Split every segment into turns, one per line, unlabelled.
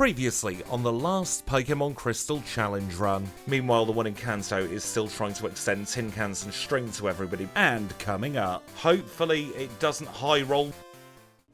Previously on the last Pokémon Crystal challenge run. Meanwhile, the one in Kanto is still trying to extend tin cans and string to everybody. And coming up, hopefully it doesn't high roll.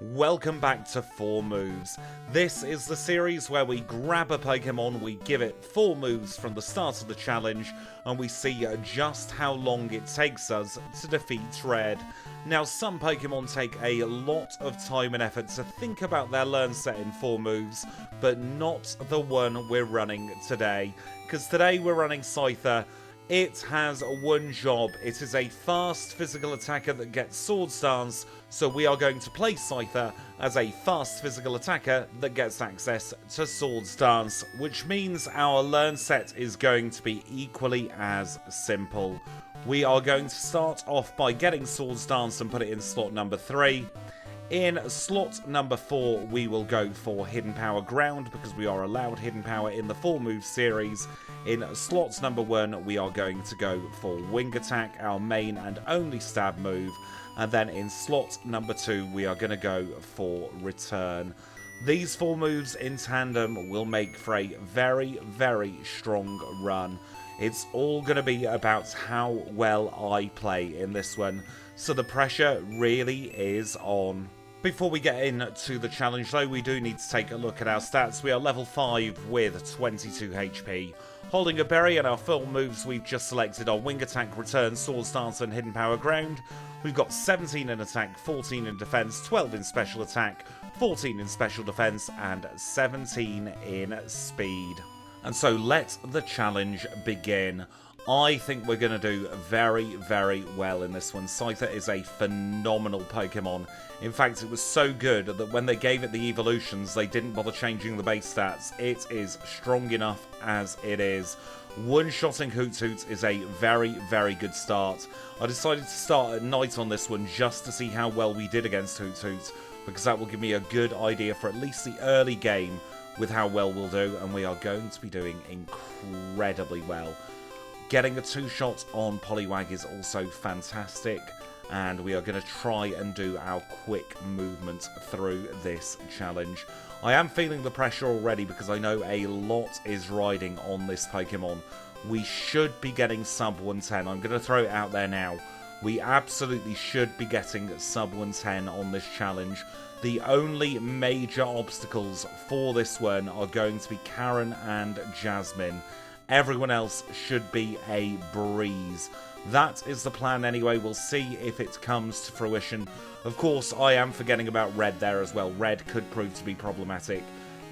Welcome back to 4 Moves. This is the series where we grab a Pokemon, we give it 4 moves from the start of the challenge, and we see just how long it takes us to defeat Red. Now, some Pokemon take a lot of time and effort to think about their learn set in 4 moves, but not the one we're running today. Because today we're running SCYTHER. It has one job. It is a fast physical attacker that gets Sword Stance, so we are going to play SCYTHER as a fast physical attacker that gets access to Sword Stance, which means our learn set is going to be equally as simple. We are going to start off by getting Sword Stance and put it in slot number 3. In slot number 4, we will go for Hidden Power Ground, because we are allowed Hidden Power in the 4 move series. In slot number 1, we are going to go for Wing Attack, our main and only stab move. And then in slot number 2, we are going to go for Return. These 4 moves in tandem will make for a very, very strong run. It's all going to be about how well I play in this one, so the pressure really is on. Before we get into the challenge though, we do need to take a look at our stats. We are level 5 with 22 HP. Holding a berry, and our full moves we've just selected are Wing Attack, Return, Sword Stance and Hidden Power Ground. We've got 17 in attack, 14 in defense, 12 in special attack, 14 in special defense and 17 in speed. And so let the challenge begin. I think we're going to do very, very well in this one. SCYTHER is a phenomenal Pokemon. In fact, it was so good that when they gave it the evolutions, they didn't bother changing the base stats. It is strong enough as it is. One-shotting Hoot is a very, very good start. I decided to start at night on this one just to see how well we did against Hoot, because that will give me a good idea for at least the early game with how well we'll do, and we are going to be doing incredibly well. Getting a 2-shot on Poliwag is also fantastic, and we are going to try and do our quick movement through this challenge. I am feeling the pressure already because I know a lot is riding on this Pokemon. We should be getting sub 110. I'm going to throw it out there now. We absolutely should be getting sub 110 on this challenge. The only major obstacles for this one are going to be Karen and Jasmine. Everyone else should be a breeze. That is the plan anyway. We'll see if it comes to fruition. Of course, I am forgetting about Red there as well. Red could prove to be problematic,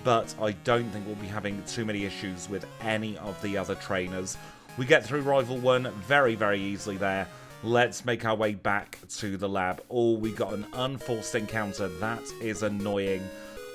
but I don't think we'll be having too many issues with any of the other trainers. We get through Rival 1 very, very easily there. Let's make our way back to the lab. Oh, we got an unforced encounter. That is annoying.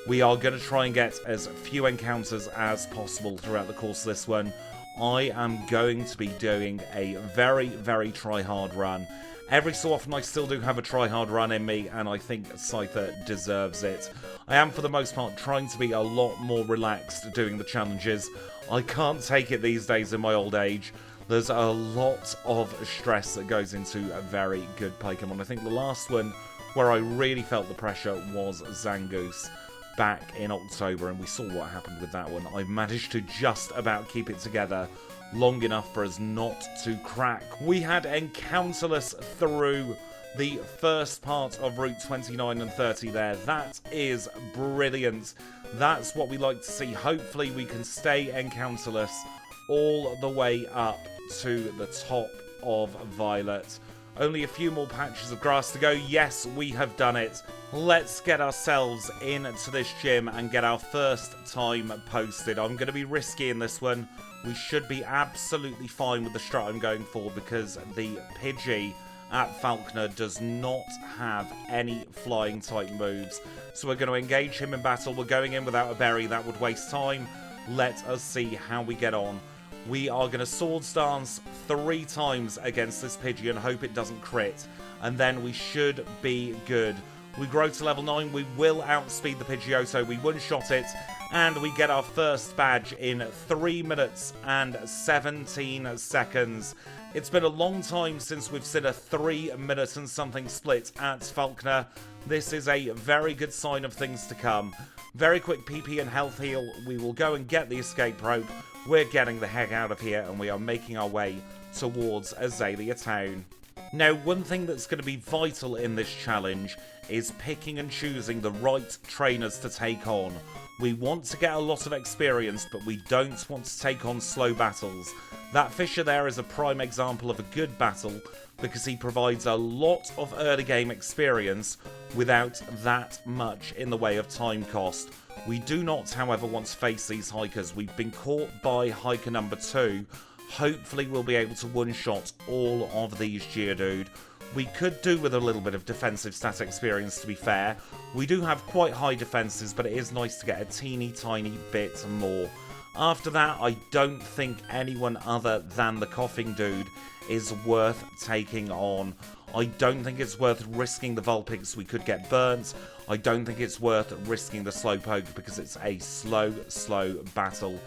We are going to try and get as few encounters as possible throughout the course of this one. I am going to be doing a very, very try-hard run. Every so often I still do have a try-hard run in me, and I think SCYTHER deserves it. I am, for the most part, trying to be a lot more relaxed doing the challenges. I can't take it these days in my old age. There's a lot of stress that goes into a very good Pokemon. I think the last one where I really felt the pressure was Zangoose back in October, and we saw what happened with that one. I managed to just about keep it together long enough for us not to crack. We had Encounterless through the first part of Route 29 and 30 there. That is brilliant. That's what we like to see. Hopefully we can stay Encounterless all the way up to the top of Violet. Only a few more patches of grass to go. Yes, we have done it. Let's get ourselves into this gym and get our first time posted. I'm going to be risky in this one. We should be absolutely fine with the strat I'm going for, because the Pidgey at Falkner does not have any flying type moves. So we're going to engage him in battle. We're going in without a berry. That would waste time. Let us see how we get on. We are going to Sword Stance 3 times against this Pidgey and hope it doesn't crit. And then we should be good. We grow to level 9. We will outspeed the Pidgeotto. We one-shot it. And we get our first badge in 3 minutes and 17 seconds. It's been a long time since we've seen a 3 minute and something split at Falkner. This is a very good sign of things to come. Very quick PP and health heal. We will go and get the escape rope. We're getting the heck out of here, and we are making our way towards Azalea Town. Now, one thing that's going to be vital in this challenge is picking and choosing the right trainers to take on. We want to get a lot of experience, but we don't want to take on slow battles. That Fisher there is a prime example of a good battle, because he provides a lot of early game experience without that much in the way of time cost. We do not, however, want to face these hikers. We've been caught by hiker number 2. Hopefully we'll be able to one-shot all of these Geodude. We could do with a little bit of defensive stat experience, to be fair. We do have quite high defenses, but it is nice to get a teeny tiny bit more. After that, I don't think anyone other than the Coughing Dude is worth taking on. I don't think it's worth risking the Vulpix. We could get burnt. I don't think it's worth risking the Slowpoke because it's a slow battle.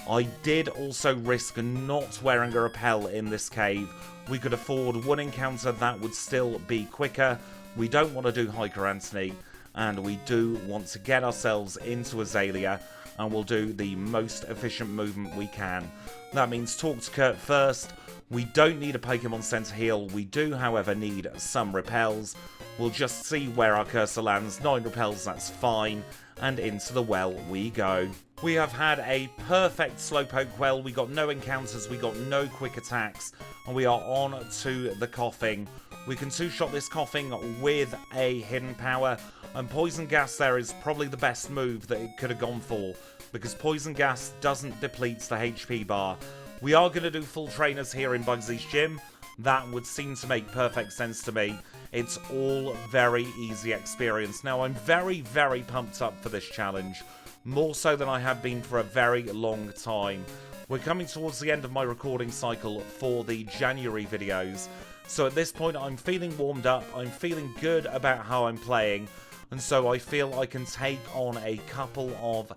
I did also risk not wearing a repel in this cave. We could afford one encounter that would still be quicker. We don't want to do Hiker Anthony, and we do want to get ourselves into Azalea, and we'll do the most efficient movement we can. That means talk to Kurt first. We don't need a Pokemon Center heal. We do, however, need some repels. We'll just see where our cursor lands. 9 repels, that's fine. And into the well we go. We have had a perfect Slowpoke well. We got no encounters, we got no quick attacks, and we are on to the Coughing. We can two-shot this Coughing with a hidden power, and Poison Gas there is probably the best move that it could have gone for, because Poison Gas doesn't deplete the HP bar. We are going to do full trainers here in Bugsy's gym. That would seem to make perfect sense to me. It's all very easy experience. Now, I'm very pumped up for this challenge. More so than I have been for a very long time. We're coming towards the end of my recording cycle for the January videos. So at this point, I'm feeling warmed up. I'm feeling good about how I'm playing. And so I feel I can take on a couple of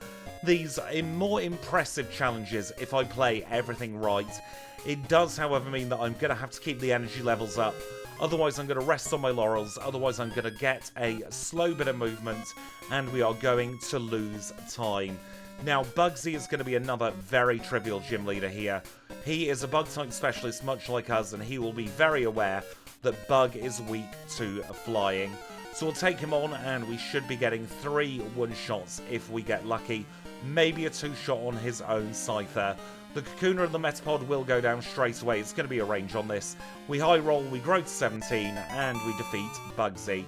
these more impressive challenges if I play everything right. It does, however, mean that I'm going to have to keep the energy levels up. Otherwise, I'm going to rest on my laurels. Otherwise, I'm going to get a slow bit of movement, and we are going to lose time. Now, Bugsy is going to be another very trivial gym leader here. He is a Bug-type specialist, much like us, and he will be very aware that Bug is weak to flying. So we'll take him on, and we should be getting 3 one-shots if we get lucky. Maybe a 2-shot on his own SCYTHER. The Kakuna and the Metapod will go down straight away. It's going to be a range on this. We high roll, we grow to 17, and we defeat Bugsy.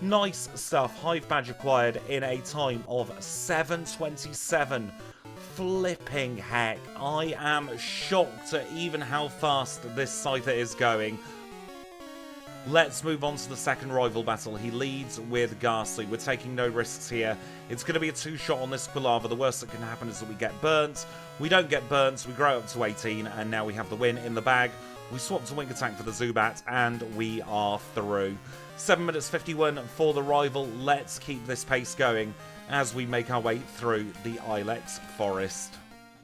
Nice stuff. Hive Badge acquired in a time of 7:27. Flipping heck. I am shocked at even how fast this SCYTHER is going. Let's move on to the second rival battle. He leads with Ghastly. We're taking no risks here. It's going to be a 2-shot on this Quilava. The worst that can happen is that we get burnt. We don't get burnt. We grow up to 18, and now we have the win in the bag. We swap to Wing Attack for the Zubat, and we are through. 7 minutes 51 for the rival. Let's keep this pace going as we make our way through the Ilex Forest.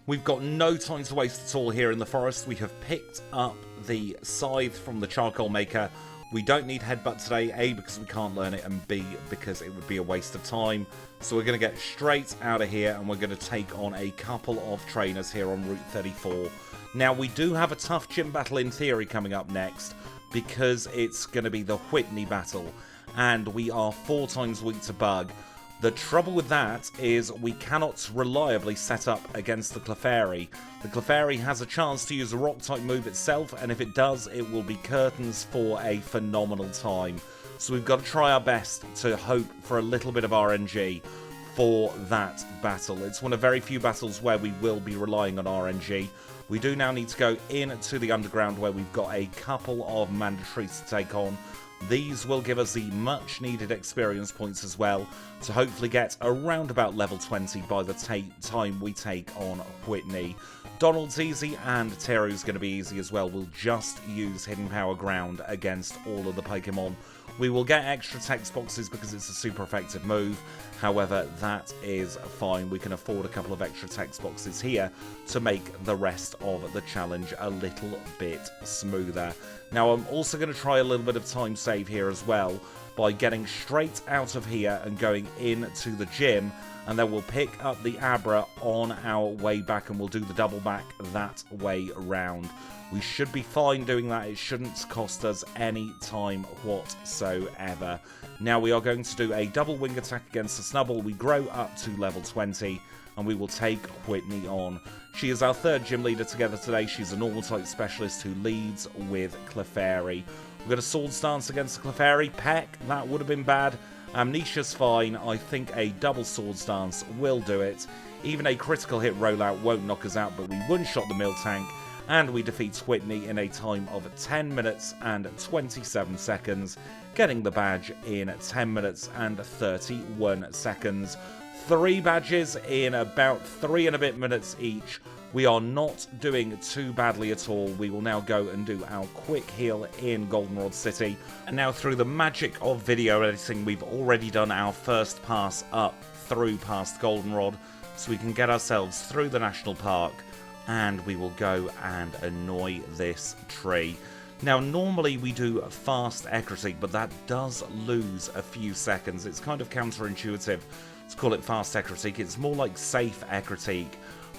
We've got no time to waste at all here in the forest. We have picked up the scythe from the charcoal maker. We don't need Headbutt today, A, because we can't learn it, and B, because it would be a waste of time. So we're going to get straight out of here, and we're going to take on a couple of trainers here on Route 34. Now, we do have a tough gym battle in theory coming up next, because it's going to be the Whitney battle, and we are 4 times weak to Bug. The trouble with that is we cannot reliably set up against the Clefairy. The Clefairy has a chance to use a Rock-type move itself, and if it does, it will be curtains for a phenomenal time. So we've got to try our best to hope for a little bit of RNG for that battle. It's one of very few battles where we will be relying on RNG. We do now need to go into the underground where we've got a couple of mandatories to take on. These will give us the much needed experience points as well to hopefully get around about level 20 by the time we take on Whitney. Donald's easy and Teru's going to be easy as well. We'll just use Hidden Power Ground against all of the Pokemon. We will get extra text boxes because it's a super effective move. However, that is fine. We can afford a couple of extra text boxes here to make the rest of the challenge a little bit smoother. Now, I'm also going to try a little bit of time save here as well by getting straight out of here and going into the gym and then we'll pick up the Abra on our way back, and we'll do the double back that way round. We should be fine doing that. It shouldn't cost us any time whatsoever. Now we are going to do a double wing attack against the Snubbull. We grow up to level 20, and we will take Whitney on. She is our third gym leader together today. She's a normal type specialist who leads with Clefairy. We've got a Swords Dance against the Clefairy. Peck, that would have been bad. Amnesia's fine. I think a double Swords Dance will do it. Even a critical hit rollout won't knock us out, but we one-shot the Miltank, and we defeat Whitney in a time of 10 minutes and 27 seconds, getting the badge in 10 minutes and 31 seconds. 3 badges in about 3 and a bit minutes each. We are not doing too badly at all. We will now go and do our quick heal in Goldenrod City. And now through the magic of video editing, we've already done our first pass up through past Goldenrod, so we can get ourselves through the national park, and we will go and annoy this tree. Now, normally we do fast Ecruteak, but that does lose a few seconds. It's kind of counterintuitive to call it fast Ecruteak. It's more like safe Ecruteak.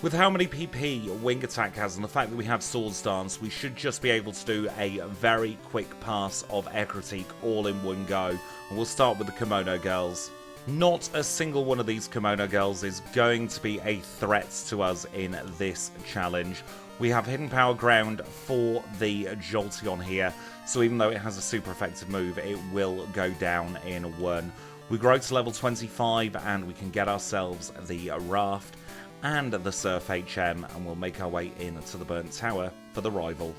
With how many PP Wing Attack has and the fact that we have Swords Dance, we should just be able to do a very quick pass of Ecruteak all in one go. And we'll start with the Kimono Girls. Not a single one of these Kimono Girls is going to be a threat to us in this challenge. We have Hidden Power Ground for the Jolteon here, so even though it has a super effective move, it will go down in one. We grow to level 25 and we can get ourselves the Raft and the Surf HM, and we'll make our way into the Burnt Tower for the rival.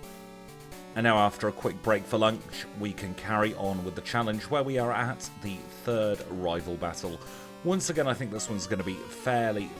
And now, after a quick break for lunch, we can carry on with the challenge where we are at the third rival battle. Once again, I think this one's going to be fairly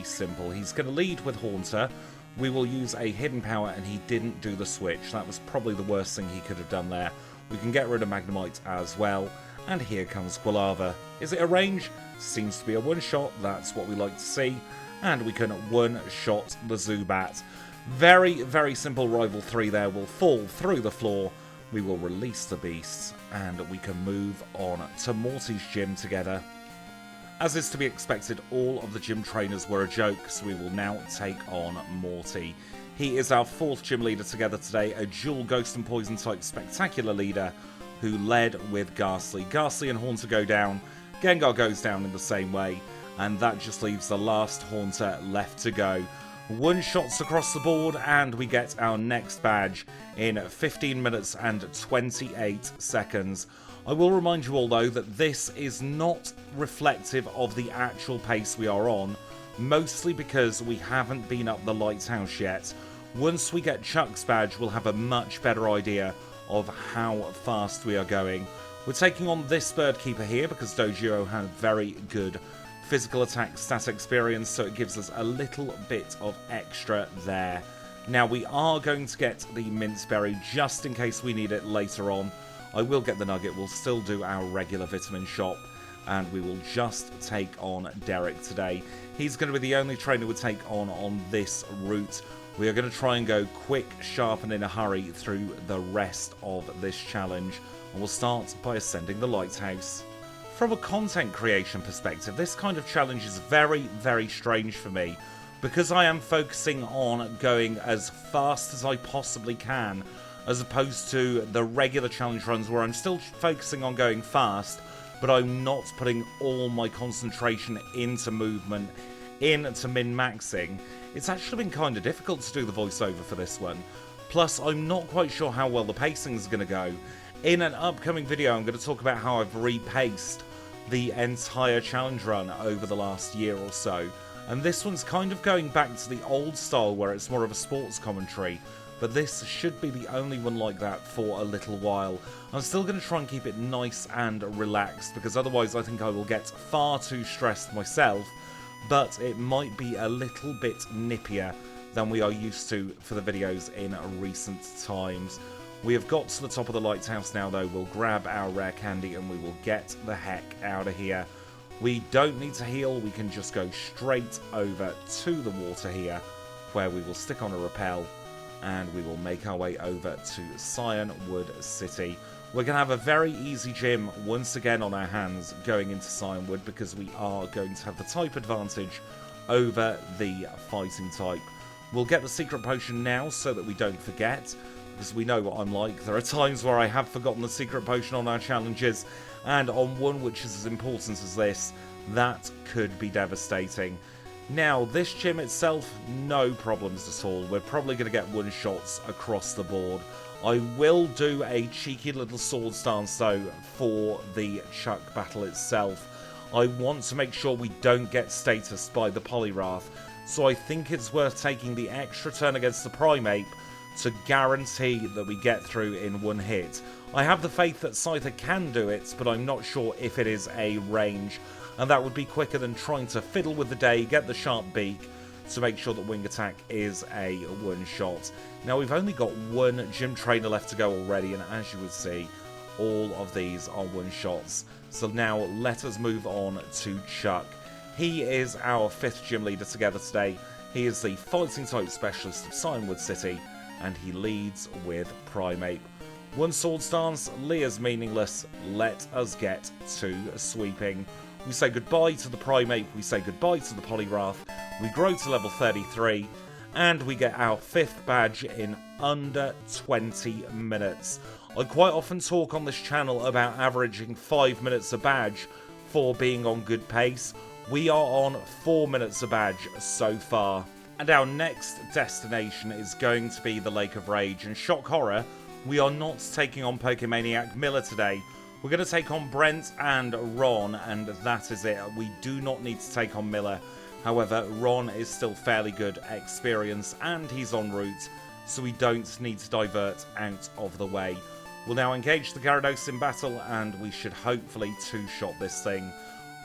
simple. He's going to lead with Haunter. We will use a Hidden Power, and he didn't do the switch. That was probably the worst thing he could have done there. We can get rid of Magnemite as well. And here comes Quilava. Is it a range? Seems to be a one-shot. That's what we like to see. And we can one-shot the Zubat. Very simple Rival 3 there. Will fall through the floor. We will release the beasts, and we can move on to Morty's gym together. As is to be expected, all of the gym trainers were a joke, so we will now take on Morty. He is our fourth gym leader together today, a dual Ghost and Poison type spectacular leader who led with Ghastly. Ghastly and Haunter go down. Gengar goes down in the same way. And that just leaves the last Haunter left to go. One shots across the board, and we get our next badge in 15 minutes and 28 seconds. I will remind you all, though, that this is not reflective of the actual pace we are on, mostly because we haven't been up the lighthouse yet. Once we get Chuck's badge, we'll have a much better idea of how fast we are going. We're taking on this Bird Keeper here because Dojiro had very good physical attack stat experience, so it gives us a little bit of extra there. Now, we are going to get the Minceberry just in case we need it later on. I will get the Nugget. We'll still do our regular vitamin shop, and we will just take on Derek today. He's going to be the only trainer we take on this route. We are going to try and go quick, sharp, and in a hurry through the rest of this challenge, and we'll start by ascending the lighthouse. From a content creation perspective, this kind of challenge is very strange for me, because I am focusing on going as fast as I possibly can, as opposed to the regular challenge runs where I'm still focusing on going fast, but I'm not putting all my concentration into movement, into min-maxing. It's actually been kind of difficult to do the voiceover for this one. Plus, I'm not quite sure how well the pacing is going to go. In an upcoming video, I'm going to talk about how I've repaced the entire challenge run over the last year or so. And this one's kind of going back to the old style where it's more of a sports commentary. But this should be the only one like that for a little while. I'm still going to try and keep it nice and relaxed, because otherwise I think I will get far too stressed myself. But it might be a little bit nippier than we are used to for the videos in recent times. We have got to the top of the lighthouse now, though. We'll grab our rare candy and we will get the heck out of here. We don't need to heal. We can just go straight over to the water here, where we will stick on a rappel and we will make our way over to Cyanwood City. We're going to have a very easy gym once again on our hands going into Cyanwood because we are going to have the type advantage over the fighting type. We'll get the secret potion now so that we don't forget, because we know what I'm like. There are times where I have forgotten the secret potion on our challenges, and on one which is as important as this, that could be devastating. Now, this gym itself, no problems at all. We're probably going to get one-shots across the board. I will do a cheeky little swords dance, though, for the Chuck battle itself. I want to make sure we don't get statused by the Poliwrath, so I think it's worth taking the extra turn against the Primeape to guarantee that we get through in one hit. I have the faith that SCYTHER can do it, but I'm not sure if it is a range, and that would be quicker than trying to fiddle with the day, get the sharp beak, to make sure that Wing Attack is a one-shot. Now, we've only got one gym trainer left to go already, and as you would see, all of these are one-shots. So now, let us move on to Chuck. He is our 5th gym leader together today. He is the fighting-type specialist of Cyanwood City, and he leads with Primeape. One swords dance, Leah's meaningless. Let us get to sweeping. We say goodbye to the Primeape, we say goodbye to the Poliwrath, we grow to level 33, and we get our 5th badge in under 20 minutes. I quite often talk on this channel about averaging 5 minutes a badge for being on good pace. We are on 4 minutes a badge so far. And our next destination is going to be the Lake of Rage, and shock horror, we are not taking on Pokemaniac Miller today. We're going to take on Brent and Ron, and that is it. We do not need to take on Miller. However, Ron is still fairly good experience, and he's en route, so we don't need to divert out of the way. We'll now engage the Gyarados in battle, and we should hopefully two-shot this thing.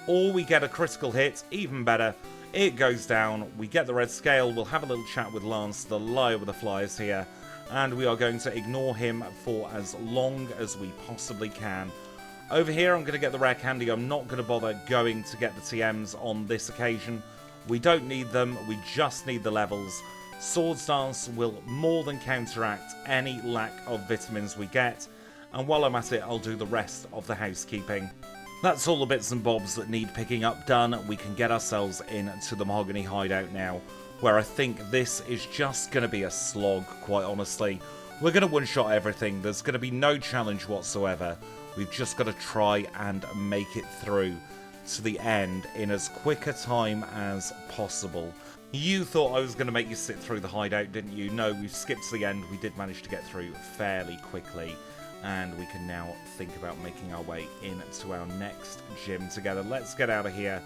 Or we get a critical hit, even better. It goes down, we get the red scale, we'll have a little chat with Lance, the liar with the flyers here, and we are going to ignore him for as long as we possibly can. Over here, I'm going to get the rare candy. I'm not going to bother going to get the TMs on this occasion. We don't need them. We just need the levels. Swords Dance will more than counteract any lack of vitamins we get. And while I'm at it, I'll do the rest of the housekeeping. That's all the bits and bobs that need picking up done. We can get ourselves into the Mahogany hideout now, where I think this is just going to be a slog, quite honestly. We're going to one-shot everything. There's going to be no challenge whatsoever. We've just got to try and make it through to the end in as quick a time as possible. You thought I was going to make you sit through the hideout, didn't you? No, we've skipped to the end. We did manage to get through fairly quickly. And we can now think about making our way into our next gym together. Let's get out of here.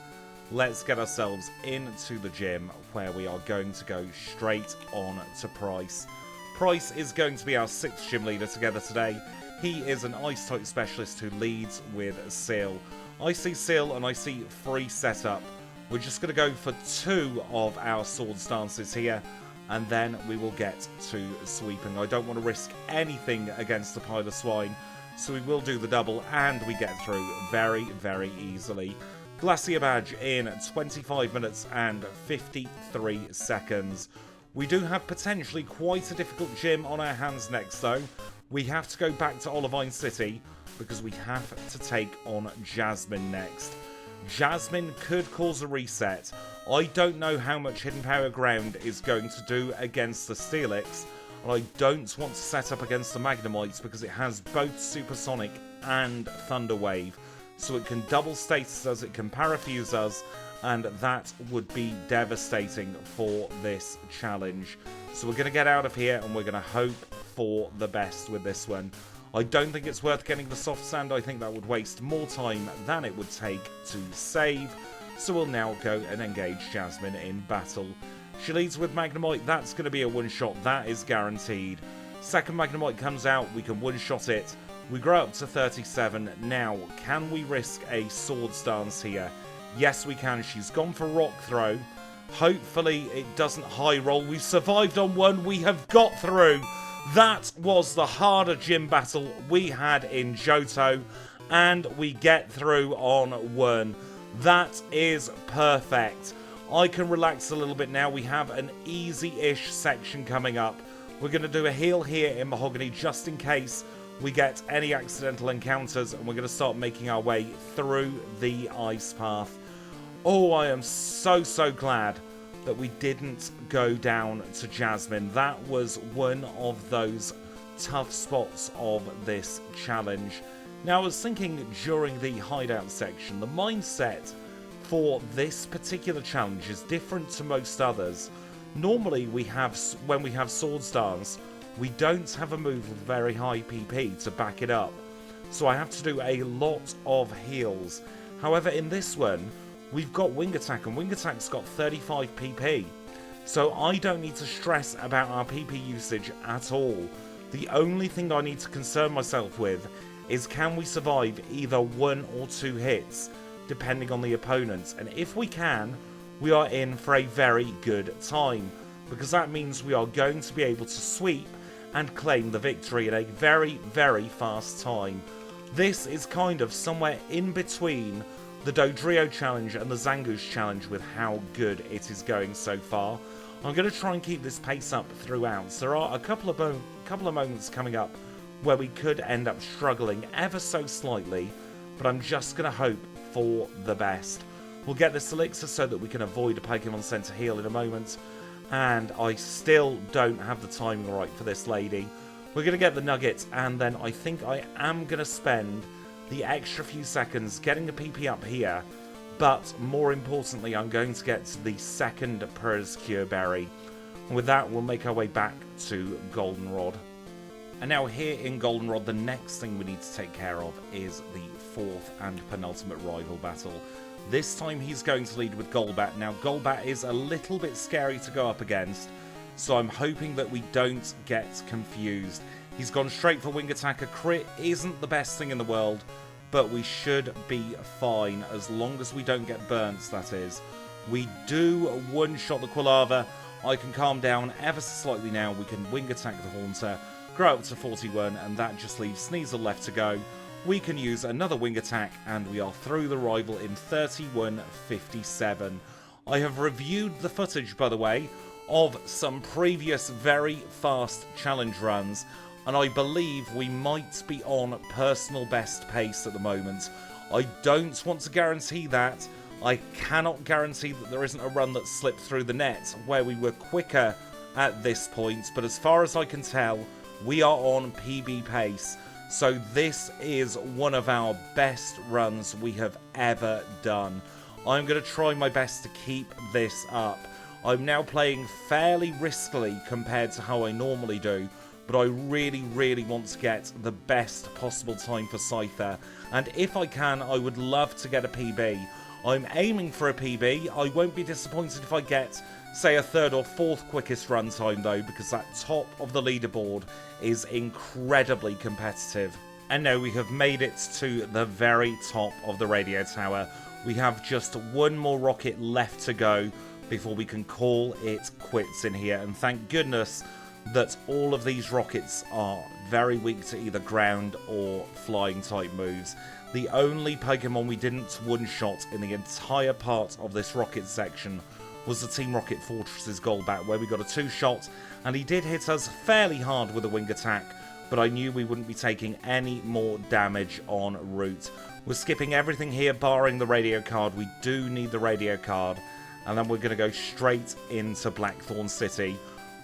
Let's get ourselves into the gym where we are going to go straight on to Pryce. Pryce is going to be our 6th gym leader together today. He is an Ice-type specialist who leads with Seal. I see Seal and I see free setup. We're just going to go for 2 of our swords dances here, and then we will get to sweeping. I don't want to risk anything against the pile of swine, so we will do the double, and we get through very, very easily. Glacier badge in 25 minutes and 53 seconds. We do have potentially quite a difficult gym on our hands next, though. We have to go back to Olivine City because we have to take on Jasmine next. Jasmine could cause a reset. I don't know how much Hidden Power Ground is going to do against the Steelix, and I don't want to set up against the Magnemites because it has both Supersonic and Thunder Wave, so it can double status us, it can parafuse us, and that would be devastating for this challenge. So we're going to get out of here and we're going to hope for the best with this one. I don't think it's worth getting the soft sand. I think that would waste more time than it would take to save. So we'll now go and engage Jasmine in battle. She leads with Magnemite. That's going to be a one-shot. That is guaranteed. Second Magnemite comes out. We can one-shot it. We grow up to 37. Now, can we risk a swords dance here? Yes, we can. She's gone for Rock Throw. Hopefully, it doesn't high roll. We've survived on one. We have got through. That was the harder gym battle we had in Johto, and we get through on one. That is perfect. I can relax a little bit now. We have an easy-ish section coming up. We're going to do a heal here in Mahogany just in case we get any accidental encounters, and we're going to start making our way through the ice path. Oh, I am so glad that we didn't go down to Jasmine. That was one of those tough spots of this challenge. Now, I was thinking during the hideout section, the mindset for this particular challenge is different to most others. Normally, when we have sword stars, we don't have a move with very high PP to back it up. So I have to do a lot of heals. However, in this one, we've got wing attack, and wing attack's got 35 PP. So I don't need to stress about our PP usage at all. The only thing I need to concern myself with is, can we survive either 1 or 2 hits, depending on the opponents. And if we can, we are in for a very good time, because that means we are going to be able to sweep and claim the victory in a very fast time. This is kind of somewhere in between the Dodrio challenge and the Zangoose challenge with how good it is going so far. I'm going to try and keep this pace up throughout. So there are a couple of moments coming up where we could end up struggling ever so slightly, but I'm just going to hope for the best. We'll get this elixir so that we can avoid a Pokemon Center heal in a moment, and I still don't have the timing right for this lady. We're going to get the nuggets, and then I think I am going to spend the extra few seconds getting the PP up here, but more importantly, I'm going to get the second Pryce berry. And with that, we'll make our way back to Goldenrod. And now here in Goldenrod, the next thing we need to take care of is the 4th and penultimate rival battle. This time he's going to lead with Golbat. Now Golbat is a little bit scary to go up against, so I'm hoping that we don't get confused. He's gone straight for wing attack. A crit isn't the best thing in the world, but we should be fine as long as we don't get burnt, that is. We do one-shot the Quilava. I can calm down ever so slightly now. We can wing attack the Haunter, grow up to 41, and that just leaves Sneasel left to go. We can use another wing attack, and we are through the rival in 31:57. I have reviewed the footage, by the way, of some previous very fast challenge runs, and I believe we might be on personal best pace at the moment. I don't want to guarantee that. I cannot guarantee that there isn't a run that slipped through the net where we were quicker at this point, but as far as I can tell, we are on PB pace. So this is one of our best runs we have ever done. I'm going to try my best to keep this up. I'm now playing fairly riskily compared to how I normally do, but I really want to get the best possible time for SCYTHER. And if I can, I would love to get a PB. I'm aiming for a PB. I won't be disappointed if I get, say, a 3rd or 4th quickest run time though, because that top of the leaderboard is incredibly competitive. And now we have made it to the very top of the radio tower. We have just one more rocket left to go before we can call it quits in here. And thank goodness that all of these rockets are very weak to either ground or flying type moves. The only Pokemon we didn't one-shot in the entire part of this rocket section was the Team Rocket Fortress's Golbat, where we got a 2-shot, and he did hit us fairly hard with a wing attack, but I knew we wouldn't be taking any more damage en route. We're skipping everything here, barring the radio card. We do need the radio card, and then we're going to go straight into Blackthorn City,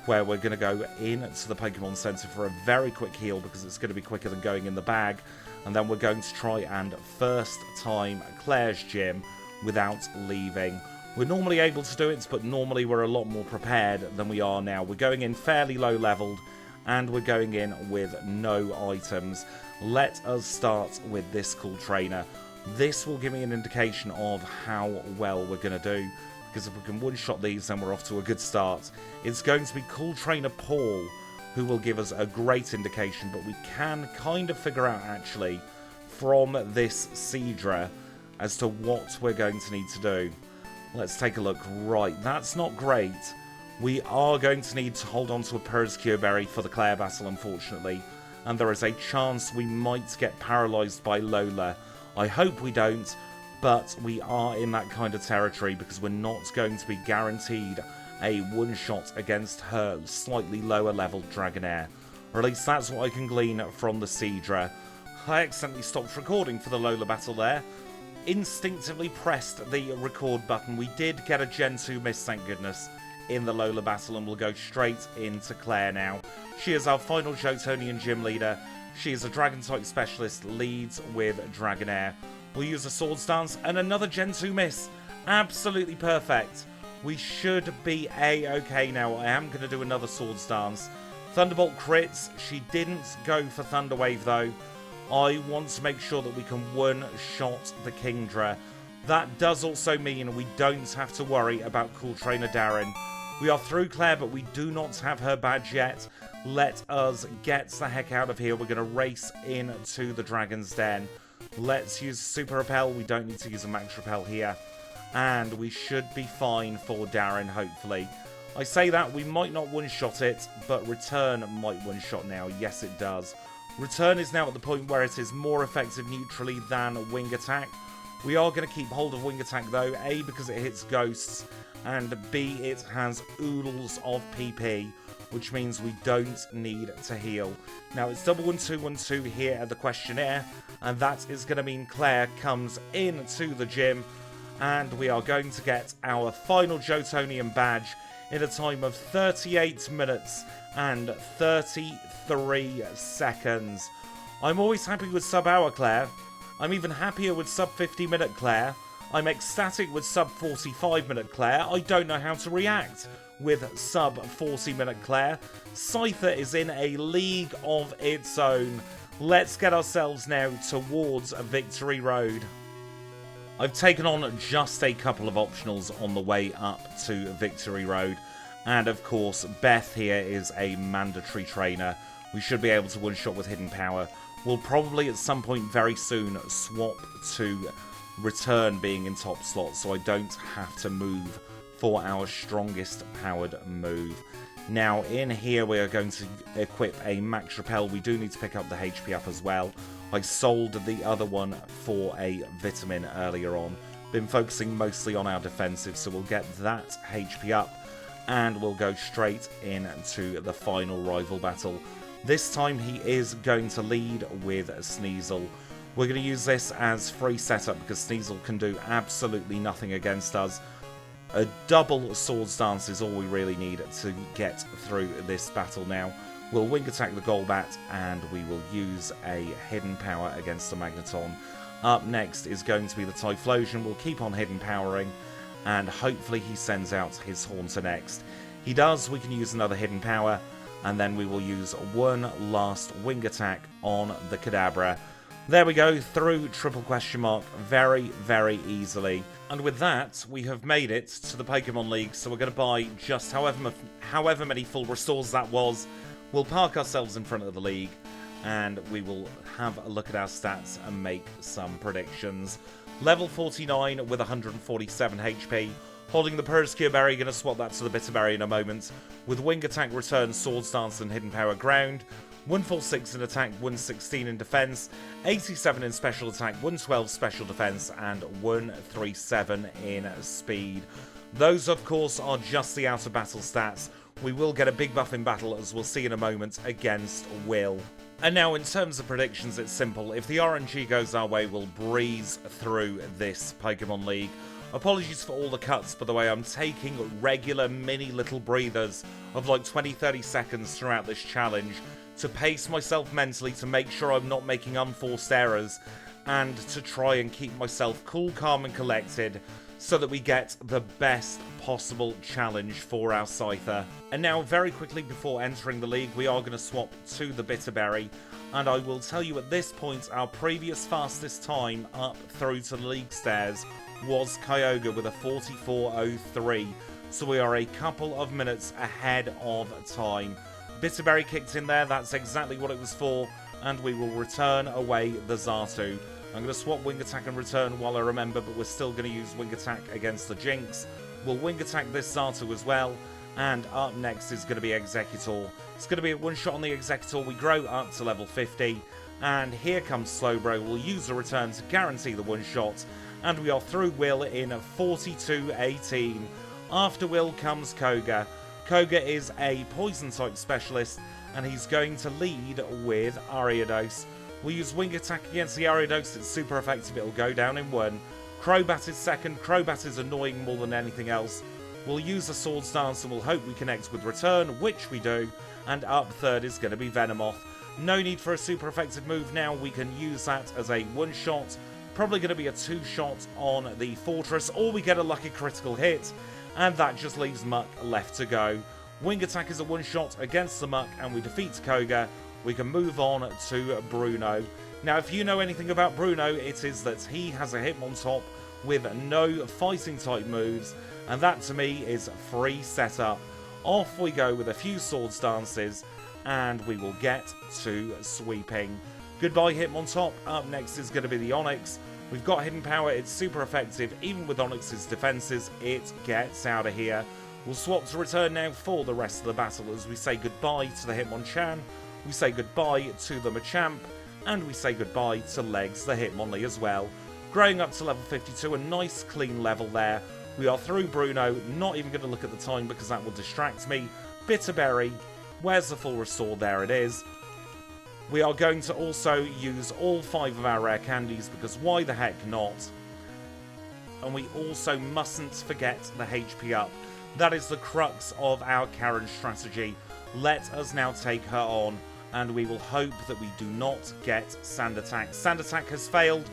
where we're going to go into the Pokemon Center for a very quick heal, because it's going to be quicker than going in the bag, and then we're going to try and first time Clair's gym without leaving. We're normally able to do it, but normally we're a lot more prepared than we are now. We're going in fairly low leveled, and we're going in with no items. Let us start with this cool trainer. This will give me an indication of how well we're going to do, because if we can one-shot these, then we're off to a good start. It's going to be Cool Trainer Paul who will give us a great indication, but we can kind of figure out, actually, from this Seadra as to what we're going to need to do. Let's take a look. Right, that's not great. We are going to need to hold on to a Pryce berry for the Clair battle, unfortunately, and there is a chance we might get paralysed by Lola. I hope we don't, but we are in that kind of territory because we're not going to be guaranteed a one-shot against her slightly lower level Dragonair. Or at least that's what I can glean from the Seadra. I accidentally stopped recording for the Lola battle there. Instinctively pressed the record button. We did get a Gen 2 miss, thank goodness, in the Lola battle, and we'll go straight into Clair now. She is our final Jotonian gym leader. She is a Dragon-type specialist, leads with Dragonair. We'll use a Swords Dance and another Gen 2 miss. Absolutely perfect. We should be A-okay now. I am going to do another Swords Dance. Thunderbolt crits. She didn't go for Thunder Wave though. I want to make sure that we can one-shot the Kingdra. That does also mean we don't have to worry about Cool Trainer Darren. We are through Clair, but we do not have her badge yet. Let us get the heck out of here. We're going to race into the Dragon's Den. Let's use Super Repel. We don't need to use a Max Repel here. And we should be fine for Darren, hopefully. I say that, we might not one-shot it, but Return might one-shot now. Yes, it does. Return is now at the point where it is more effective neutrally than Wing Attack. We are going to keep hold of Wing Attack though, A, because it hits ghosts, and B, it has oodles of PP, which means we don't need to heal. Now, it's 11212 here at the questionnaire, and that is going to mean Clair comes into the gym, and we are going to get our final Jotonian badge in a time of 38 minutes and 33 seconds. I'm always happy with sub-hour Clair. I'm even happier with sub-50-minute Clair. I'm ecstatic with sub-45-minute Clair. I don't know how to react with sub-40-minute Clair. SCYTHER is in a league of its own. Let's get ourselves now towards a victory road. I've taken on just a couple of optionals on the way up to Victory Road. And of course, Beth here is a mandatory trainer. We should be able to one-shot with Hidden Power. We'll probably at some point very soon swap to Return being in top slot, so I don't have to move for our strongest powered move. Now in here we are going to equip a Max Repel. We do need to pick up the HP up as well. I sold the other one for a vitamin earlier on. Been focusing mostly on our defensive, so we'll get that HP up and we'll go straight into the final rival battle. This time he is going to lead with Sneasel. We're going to use this as free setup because Sneasel can do absolutely nothing against us. A double Swords Dance is all we really need to get through this battle now. We'll Wing Attack the Golbat and we will use a Hidden Power against the Magneton. Up next is going to be the Typhlosion. We'll keep on Hidden Powering and hopefully he sends out his Haunter next. He does, we can use another Hidden Power and then we will use one last Wing Attack on the Kadabra. There we go, through triple question mark very, very easily. And with that, we have made it to the Pokemon League, so we're going to buy just however many full restores that was. We'll park ourselves in front of the league, and we will have a look at our stats and make some predictions. Level 49 with 147 HP. Holding the Persecure Berry, going to swap that to the Bitter Berry in a moment. With Wing Attack, Return, Swords Dance and Hidden Power Ground. 146 in attack, 116 in defense, 87 in special attack, 112 special defense, and 137 in speed. Those, of course, are just the out of battle stats. We will get a big buff in battle, as we'll see in a moment, against Will. And now, in terms of predictions, it's simple. If the RNG goes our way, we'll breeze through this Pokemon League. Apologies for all the cuts, by the way. I'm taking regular mini little breathers of like 20-30 seconds throughout this challenge to pace myself mentally, to make sure I'm not making unforced errors, and to try and keep myself cool, calm and collected so that we get the best possible challenge for our SCYTHER. And now, very quickly before entering the league, we are going to swap to the Bitterberry, and I will tell you at this point, our previous fastest time up through to the league stairs was Kyogre with a 44.03, so we are a couple of minutes ahead of time. Bitterberry kicked in there, that's exactly what it was for, and we will return away the Xatu. I'm going to swap Wing Attack and Return while I remember, but we're still going to use Wing Attack against the Jinx. We'll Wing Attack this Xatu as well, and up next is going to be Executor. It's going to be a one-shot on the Executor. We grow up to level 50, and here comes Slowbro. We'll use a Return to guarantee the one-shot, and we are through Will in 42.18. After Will comes Koga. Koga is a poison type specialist, and he's going to lead with Ariados. We'll use Wing Attack against the Ariados, it's super effective, it'll go down in 1. Crobat is second, Crobat is annoying more than anything else. We'll use a Swords Dance and we'll hope we connect with Return, which we do, and up third is going to be Venomoth. No need for a super effective move now, we can use that as a one-shot, probably going to be a 2-shot on the Fortress, or we get a lucky critical hit, and that just leaves Muck left to go. Wing Attack is a one-shot against the Muck, and we defeat Koga. We can move on to Bruno. Now, if you know anything about Bruno, it is that he has a Hitmontop with no fighting type moves, and that to me is free setup. Off we go with a few Swords Dances, and we will get to sweeping. Goodbye Hitmontop. Up next is going to be the Onix. We've got Hidden Power, it's super effective. Even with Onix's defenses, it gets out of here. We'll swap to Return now for the rest of the battle as we say goodbye to the Hitmonchan, we say goodbye to the Machamp, and we say goodbye to Legs, the Hitmonlee as well. Growing up to level 52, a nice clean level there. We are through Bruno, not even going to look at the time because that will distract me. Bitterberry, where's the full restore? There it is. We are going to also use all 5 of our rare candies because why the heck not? And we also mustn't forget the HP up. That is the crux of our Karen strategy. Let us now take her on, and we will hope that we do not get Sand Attack. Sand Attack has failed.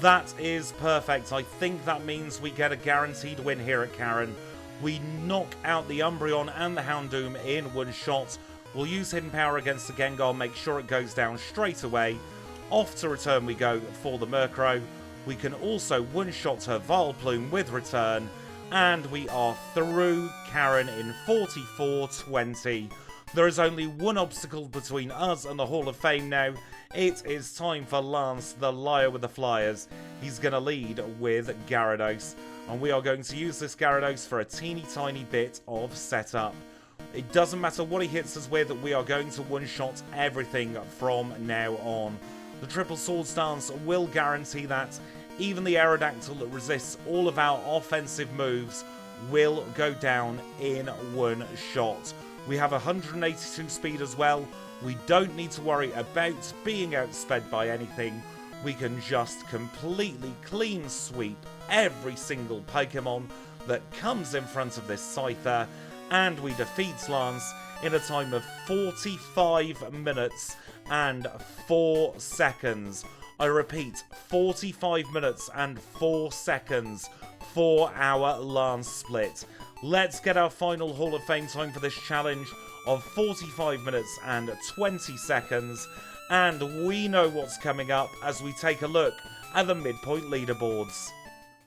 That is perfect. I think that means we get a guaranteed win here at Karen. We knock out the Umbreon and the Houndoom in one shot. We'll use Hidden Power against the Gengar, make sure it goes down straight away. Off to Return we go for the Murkrow. We can also one-shot her Vileplume with Return, and we are through Karen in 44-20. There is only one obstacle between us and the Hall of Fame now. It is time for Lance, the Liar with the Flyers. He's going to lead with Gyarados, and we are going to use this Gyarados for a teeny tiny bit of setup. It doesn't matter what he hits us with, we are going to one-shot everything from now on. The Triple Swords Dance will guarantee that. Even the Aerodactyl that resists all of our offensive moves will go down in one shot. We have 182 speed as well. We don't need to worry about being outsped by anything. We can just completely clean sweep every single Pokemon that comes in front of this Scyther, and we defeat Lance in a time of 45 minutes and 4 seconds. I repeat, 45 minutes and 4 seconds for our Lance split. Let's get our final Hall of Fame time for this challenge of 45 minutes and 20 seconds. And we know what's coming up as we take a look at the midpoint leaderboards.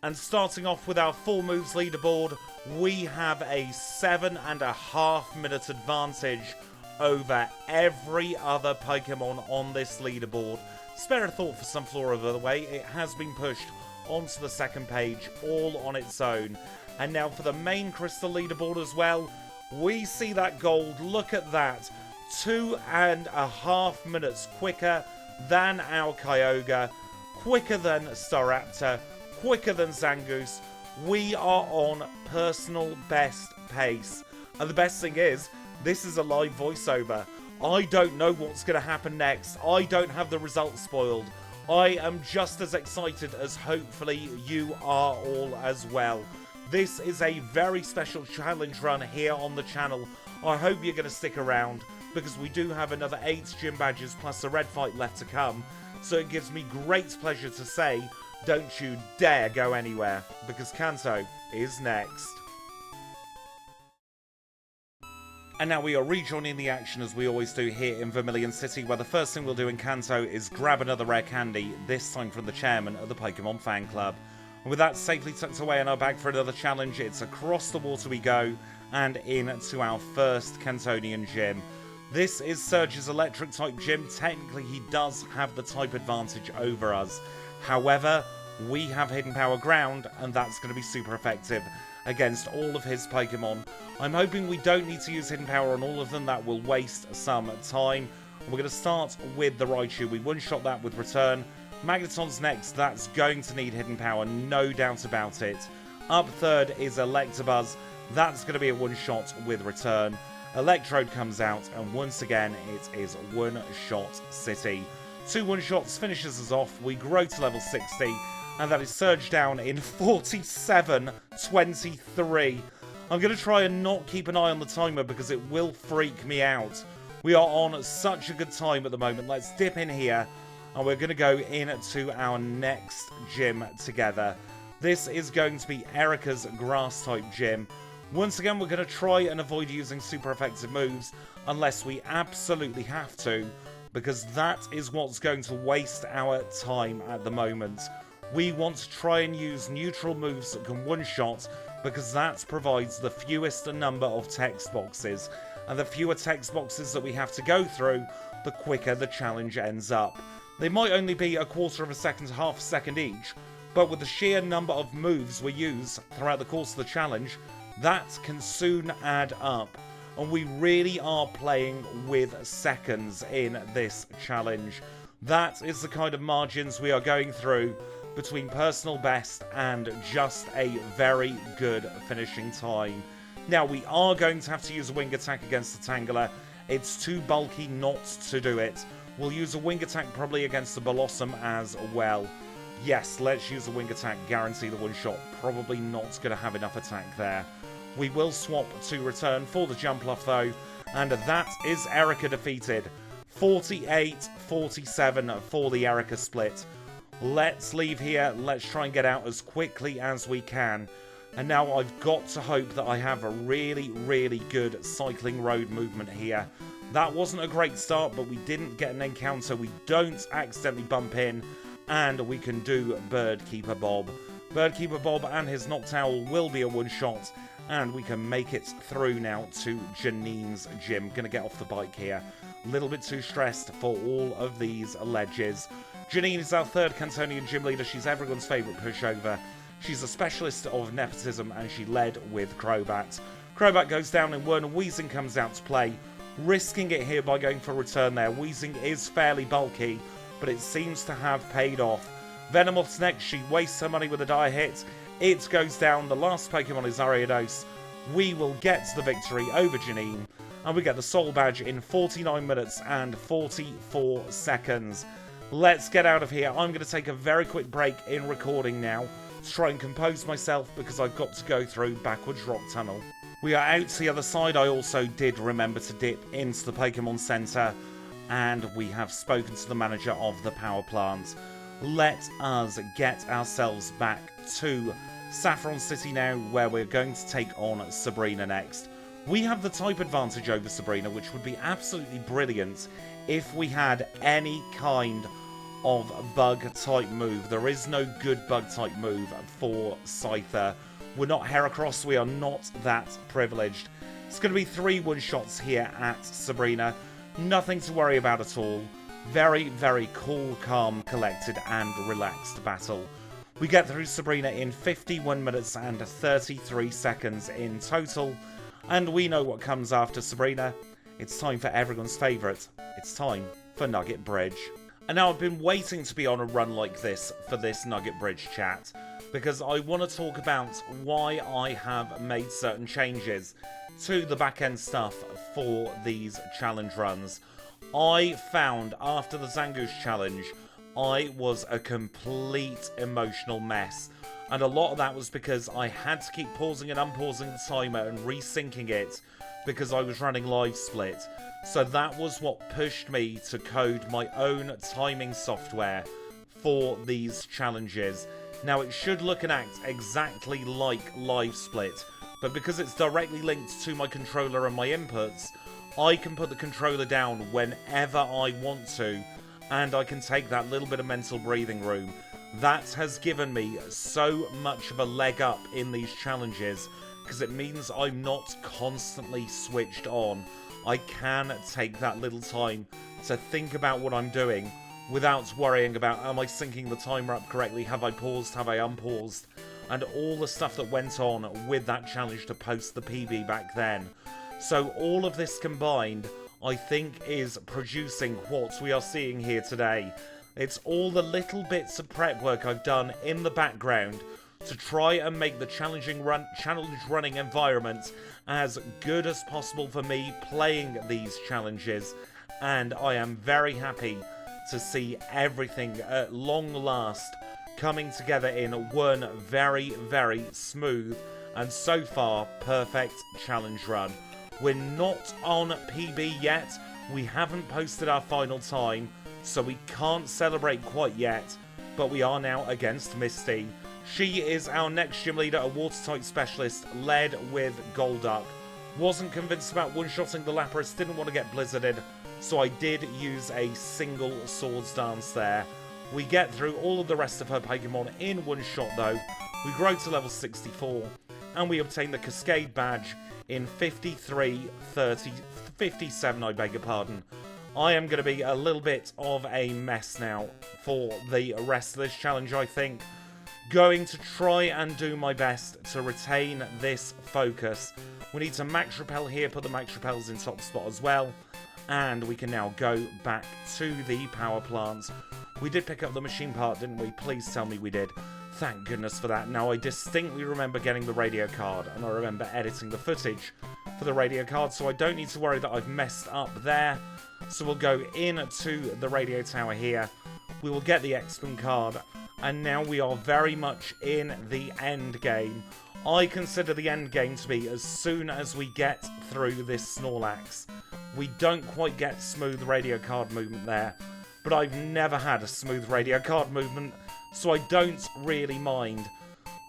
And starting off with our 4 moves leaderboard, we have a 7.5 minute advantage over every other Pokemon on this leaderboard. Spare a thought for Sunflora, by the way, it has been pushed onto the second page all on its own. And now for the main Crystal leaderboard as well, we see that gold, look at that, 2.5 minutes quicker than our Kyogre, quicker than Staraptor, quicker than Zangoose. We are on personal best pace. And the best thing is, this is a live voiceover. I don't know what's going to happen next. I don't have the results spoiled. I am just as excited as hopefully you are all as well. This is a very special challenge run here on the channel. I hope you're going to stick around because we do have another 8 gym badges plus a red fight left to come. So it gives me great pleasure to say, don't you dare go anywhere because Kanto is next. And now we are rejoining the action as we always do here in Vermilion City, where the first thing we'll do in Kanto is grab another rare candy, this time from the chairman of the Pokemon Fan Club. And with that safely tucked away in our bag for another challenge, it's across the water we go and into our first Kantonian gym. This is Surge's electric type gym. Technically he does have the type advantage over us. However, we have Hidden Power Ground and that's going to be super effective against all of his Pokemon. I'm hoping we don't need to use Hidden Power on all of them, that will waste some time. We're going to start with the Raichu. We one-shot that with Return. Magneton's next, that's going to need Hidden Power, no doubt about it. Up third is Electabuzz. That's going to be a one-shot with return. Electrode comes out, and once again, it is one-shot city. 2 one-shots finishes us off. We grow to level 60, and that is surged down in 47:23. I'm going to try and not keep an eye on the timer because it will freak me out. We are on such a good time at the moment. Let's dip in here, and we're going to go into our next gym together. This is going to be Erica's grass-type gym. Once again, we're going to try and avoid using super effective moves unless we absolutely have to, because that is what's going to waste our time at the moment. We want to try and use neutral moves that can one-shot, because that provides the fewest number of text boxes. And the fewer text boxes that we have to go through, the quicker the challenge ends up. They might only be a quarter of a second to half a second each, but with the sheer number of moves we use throughout the course of the challenge, that can soon add up. And we really are playing with seconds in this challenge. That is the kind of margins we are going through between personal best and just a very good finishing time. Now, we are going to have to use a wing attack against the Tangela. It's too bulky not to do it. We'll use a wing attack probably against the Blossom as well. Yes, let's use a wing attack, guarantee the one shot. Probably not going to have enough attack there. We will swap to return for the Jumpluff though, and that is Erica defeated. 48-47 for the Erica split. Let's leave here, let's try and get out as quickly as we can. And now I've got to hope that I have a really, really good cycling road movement here. That wasn't a great start, but we didn't get an encounter. We don't accidentally bump in, and we can do Birdkeeper Bob. Birdkeeper Bob and his Noctowl will be a one-shot, and we can make it through now to Janine's gym. Gonna get off the bike here. A little bit too stressed for all of these ledges. Janine is our third Cantonian gym leader. She's everyone's favourite pushover. She's a specialist of nepotism, and she led with Crobat. Crobat goes down in one, and Weezing comes out to play, risking it here by going for a return there. Weezing is fairly bulky, but it seems to have paid off. Venomoth's next. She wastes her money with a dire hit. It goes down. The last Pokemon is Ariados. We will get the victory over Janine, and we get the Soul Badge in 49 minutes and 44 seconds. Let's get out of here. I'm going to take a very quick break in recording now to try and compose myself because I've got to go through Backwards Rock Tunnel. We are out to the other side. I also did remember to dip into the Pokemon Center, and we have spoken to the manager of the power plant. Let us get ourselves back to Saffron City now, where we're going to take on Sabrina next. We have the type advantage over Sabrina, which would be absolutely brilliant if we had any kind of bug-type move. There is no good bug-type move for Scyther. We're not Heracross, we are not that privileged. It's going to be 3 one-shots here at Sabrina. Nothing to worry about at all. Very, very cool, calm, collected, and relaxed battle. We get through Sabrina in 51 minutes and 33 seconds in total. And we know what comes after Sabrina. It's time for everyone's favourite. It's time for Nugget Bridge. And now I've been waiting to be on a run like this for this Nugget Bridge chat, because I want to talk about why I have made certain changes to the back-end stuff for these challenge runs. I found after the Zangoose challenge, I was a complete emotional mess. And a lot of that was because I had to keep pausing and unpausing the timer and resyncing it because I was running live split. So that was what pushed me to code my own timing software for these challenges. Now it should look and act exactly like live split, but because it's directly linked to my controller and my inputs, I can put the controller down whenever I want to, and I can take that little bit of mental breathing room. That has given me so much of a leg up in these challenges, because it means I'm not constantly switched on. I can take that little time to think about what I'm doing without worrying about, am I syncing the timer up correctly, have I paused, have I unpaused, and all the stuff that went on with that challenge to post the PB back then. So all of this combined, I think, is producing what we are seeing here today. It's all the little bits of prep work I've done in the background to try and make the challenge running environment as good as possible for me playing these challenges, and I am very happy to see everything at long last coming together in one very, very smooth and so far perfect challenge run. We're not on PB yet, we haven't posted our final time, so we can't celebrate quite yet, but we are now against Misty. She is our next gym leader, a watertight specialist, led with Golduck. Wasn't convinced about one-shotting the Lapras, didn't want to get blizzarded, so I did use a single Swords Dance there. We get through all of the rest of her Pokemon in one shot though. We grow to level 64, and we obtain the Cascade badge in 57, I beg your pardon. I am going to be a little bit of a mess now for the rest of this challenge, I think. Going to try and do my best to retain this focus. We need to max repel here, put the max repels in top spot as well. And we can now go back to the power plants. We did pick up the machine part, didn't we? Please tell me we did. Thank goodness for that. Now, I distinctly remember getting the radio card, and I remember editing the footage for the radio card, so I don't need to worry that I've messed up there. So we'll go into the radio tower here. We will get the X-Men card, and now we are very much in the end game. I consider the end game to be as soon as we get through this Snorlax. We don't quite get smooth radio card movement there, but I've never had a smooth radio card movement, so I don't really mind.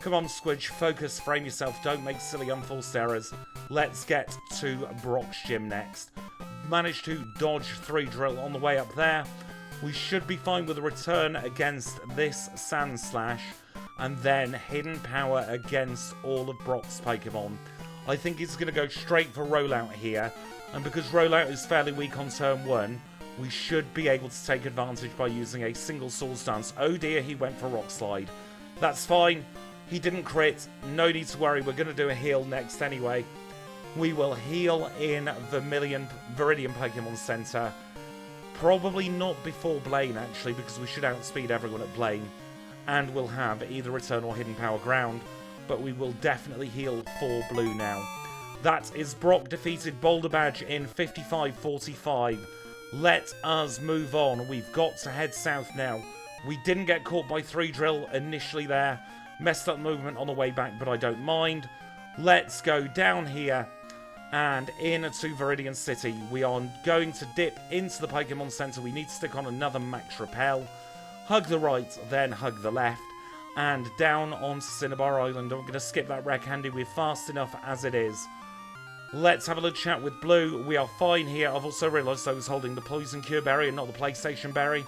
Come on, Squidge, focus, frame yourself, don't make silly unforced errors. Let's get to Brock's gym next. Managed to dodge 3 drill on the way up there. We should be fine with a return against this Sand Slash, and then Hidden Power against all of Brock's Pokemon. I think he's going to go straight for Rollout here, and because Rollout is fairly weak on turn 1, we should be able to take advantage by using a single Swords Dance. Oh dear, he went for Rock Slide. That's fine. He didn't crit. No need to worry. We're going to do a heal next anyway. We will heal in Viridian Pokemon Center. Probably not before Blaine, actually, because we should outspeed everyone at Blaine. And we'll have either Return or Hidden Power Ground. But we will definitely heal for Blue now. That is Brock defeated Boulder Badge in 55-45. Let us move on. We've got to head south now. We didn't get caught by 3 drill initially there. Messed up movement on the way back, but I don't mind. Let's go down here and into Viridian City. We are going to dip into the Pokemon Center. We need to stick on another Max Repel. Hug the right, then hug the left. And down onto Cinnabar Island. I'm going to skip that Wreck Handy. We're fast enough as it is. Let's have a little chat with Blue. We are fine here. I've also realised I was holding the Poison Cure Berry and not the PlayStation Berry.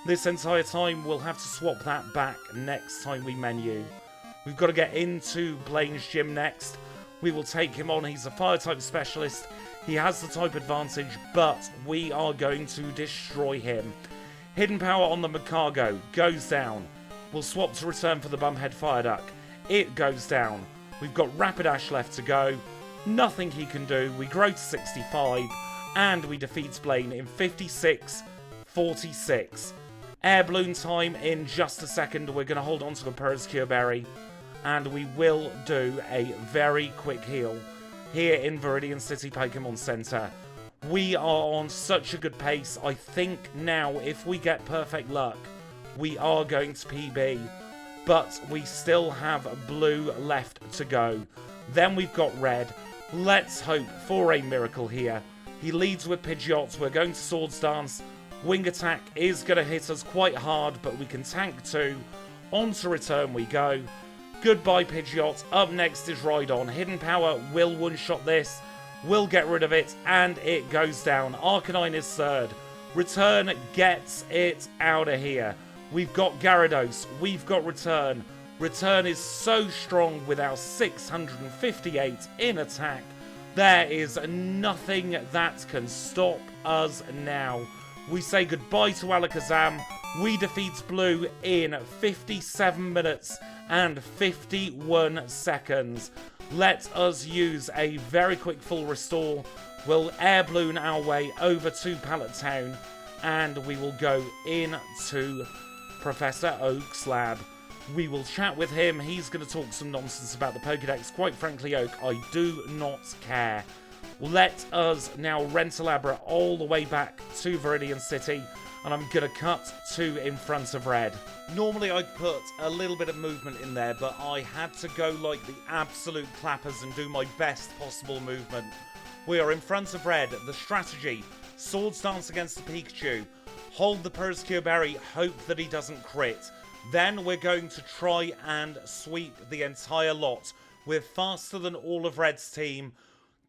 This entire time, we'll have to swap that back next time we menu. We've got to get into Blaine's gym next. We will take him on. He's a Fire-type specialist. He has the type advantage, but we are going to destroy him. Hidden Power on the Macargo goes down. We'll swap to return for the Bumhead Fireduck. It goes down. We've got Rapidash left to go. Nothing he can do. We grow to 65, and we defeat Blaine in 56-46. Air Balloon time in just a second. We're going to hold on to the Purr's Cure Berry, and we will do a very quick heal here in Viridian City Pokemon Center. We are on such a good pace. I think now, if we get perfect luck, we are going to PB, but we still have Blue left to go. Then we've got Red. Let's hope for a miracle here. He leads with Pidgeot. We're going to Swords Dance. Wing Attack is going to hit us quite hard, but we can tank 2. On to return we go. Goodbye, Pidgeot. Up next is Rhydon. Hidden Power will one-shot this. We'll get rid of it, and it goes down. Arcanine is third. Return gets it out of here. We've got Gyarados. We've got Return. Return is so strong with our 658 in attack. There is nothing that can stop us now. We say goodbye to Alakazam. We defeat Blue in 57 minutes and 51 seconds. Let us use a very quick full restore. We'll air balloon our way over to Pallet Town, and we will go into Professor Oak's lab. We will chat with him. He's going to talk some nonsense about the Pokédex. Quite frankly, Oak, I do not care. Let us now elaborate all the way back to Viridian City, and I'm going to cut to in front of Red. Normally I'd put a little bit of movement in there, but I had to go like the absolute clappers and do my best possible movement. We are in front of Red. The strategy: Swords Dance against the Pikachu, hold the Persecure Berry, hope that he doesn't crit. Then we're going to try and sweep the entire lot. We're faster than all of Red's team.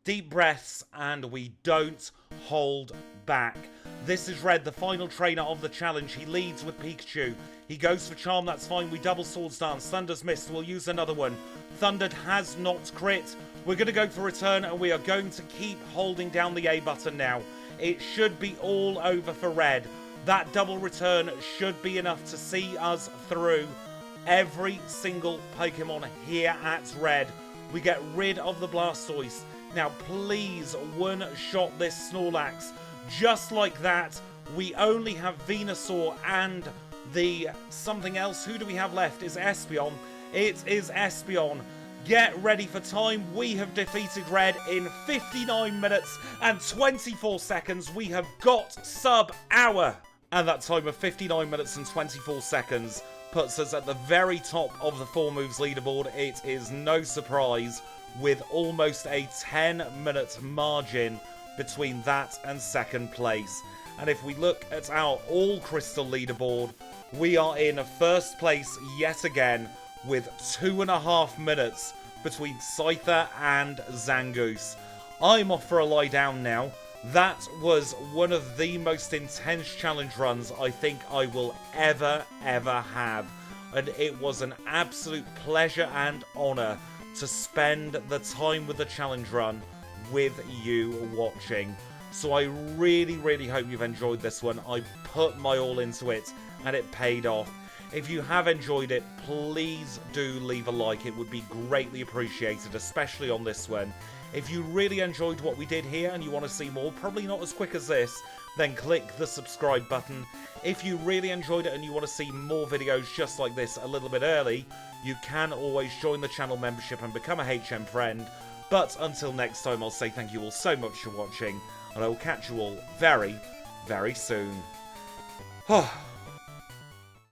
Deep breaths, and we don't hold back. This is Red, the final trainer of the challenge. He leads with Pikachu. He goes for Charm, that's fine. We double Swords Dance. Thunder's missed. We'll use another one. Thundered has not crit. We're going to go for Return, and we are going to keep holding down the A button now. It should be all over for Red. That double Return should be enough to see us through. Every single Pokemon here at Red. We get rid of the Blastoise. Now, please one-shot this Snorlax. Just like that, we only have Venusaur and the something else. Who do we have left? Is Espeon. It is Espeon. Get ready for time. We have defeated Red in 59 minutes and 24 seconds. We have got sub-hour. And that time of 59 minutes and 24 seconds puts us at the very top of the 4 moves leaderboard. It is no surprise, with almost a 10-minute margin between that and second place. And if we look at our all crystal leaderboard, we are in first place yet again with 2.5 minutes between SCYTHER and Zangoose. I'm off for a lie down now. That was one of the most intense challenge runs I think I will ever have. And it was an absolute pleasure and honour to spend the time with the challenge run with you watching. So I really hope you've enjoyed this one. I put my all into it and it paid off. If you have enjoyed it, please do leave a like. It would be greatly appreciated, especially on this one. If you really enjoyed what we did here and you want to see more, probably not as quick as this, then click the subscribe button. If you really enjoyed it and you want to see more videos just like this a little bit early, you can always join the channel membership and become a HM friend. But until next time, I'll say thank you all so much for watching, and I will catch you all very soon.